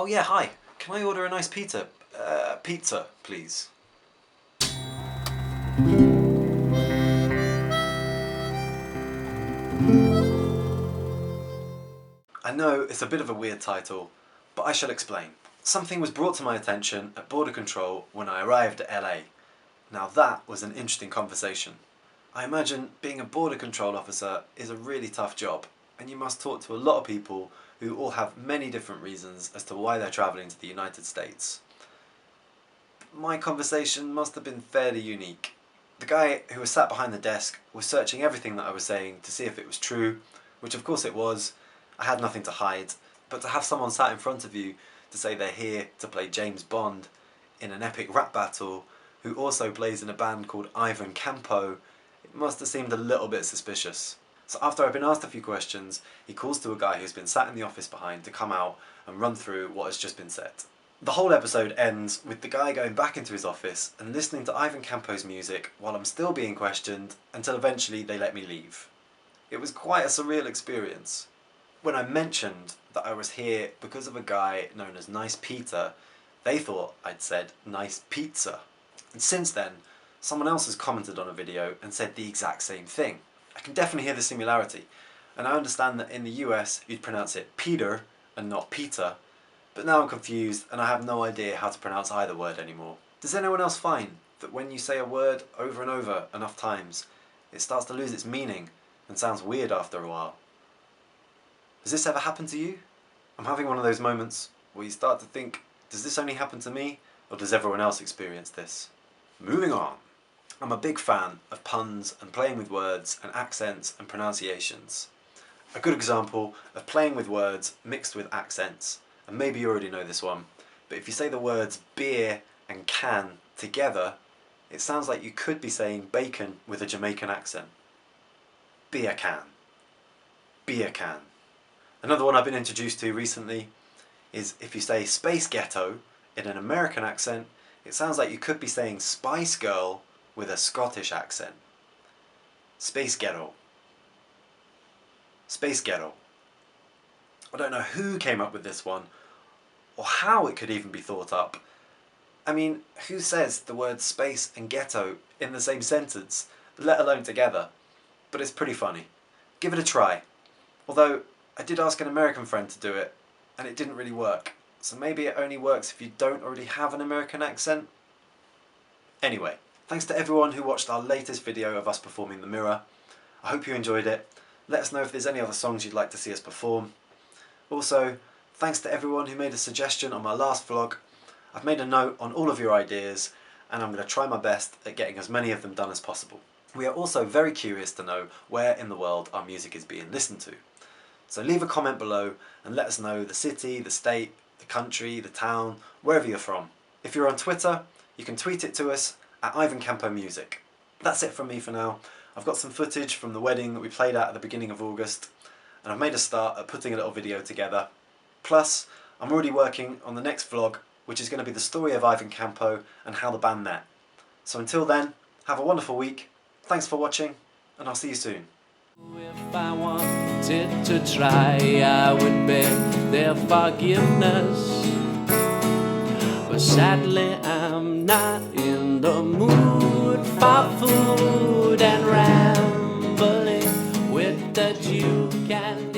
Oh yeah, hi. Can I order a nice pizza? Pizza, please. I know it's a bit of a weird title, but I shall explain. Something was brought to my attention at border control when I arrived at LA. Now that was an interesting conversation. I imagine being a border control officer is a really tough job, and you must talk to a lot of people who all have many different reasons as to why they're travelling to the United States. My conversation must have been fairly unique. The guy who was sat behind the desk was searching everything that I was saying to see if it was true, which of course it was. I had nothing to hide, but to have someone sat in front of you to say they're here to play James Bond in an epic rap battle, who also plays in a band called Ivan Campo, it must have seemed a little bit suspicious. So after I've been asked a few questions, he calls to a guy who's been sat in the office behind to come out and run through what has just been said. The whole episode ends with the guy going back into his office and listening to Ivan Campo's music while I'm still being questioned until eventually they let me leave. It was quite a surreal experience. When I mentioned that I was here because of a guy known as Nice Peter, they thought I'd said nice pizza. And since then, someone else has commented on a video and said the exact same thing. I can definitely hear the similarity, and I understand that in the US you'd pronounce it Peter and not Peter, but now I'm confused and I have no idea how to pronounce either word anymore. Does anyone else find that when you say a word over and over enough times, it starts to lose its meaning and sounds weird after a while? Has this ever happened to you? I'm having one of those moments where you start to think, does this only happen to me, or does everyone else experience this? Moving on. I'm a big fan of puns and playing with words and accents and pronunciations. A good example of playing with words mixed with accents, and maybe you already know this one, but if you say the words beer and can together, it sounds like you could be saying bacon with a Jamaican accent. Beer can. Beer can. Another one I've been introduced to recently is if you say Space Ghetto in an American accent, it sounds like you could be saying Spice Girl with a Scottish accent. Space Ghetto. Space Ghetto. I don't know who came up with this one, or how it could even be thought up. I mean, who says the words space and ghetto in the same sentence, let alone together? But it's pretty funny. Give it a try. Although, I did ask an American friend to do it, and it didn't really work. So maybe it only works if you don't already have an American accent? Anyway, thanks to everyone who watched our latest video of us performing The Mirror. I hope you enjoyed it. Let us know if there's any other songs you'd like to see us perform. Also, thanks to everyone who made a suggestion on my last vlog. I've made a note on all of your ideas, and I'm going to try my best at getting as many of them done as possible. We are also very curious to know where in the world our music is being listened to. So leave a comment below and let us know the city, the state, the country, the town, wherever you're from. If you're on Twitter, you can tweet it to us at Ivan Campo Music. That's it from me for now. I've got some footage from the wedding that we played at the beginning of August, and I've made a start at putting a little video together. Plus, I'm already working on the next vlog, which is going to be the story of Ivan Campo and how the band met. So until then, have a wonderful week, thanks for watching, and I'll see you soon. If I wanted to try, I would beg their forgiveness. But sadly, I'm not in the mood for food and rambling with that you can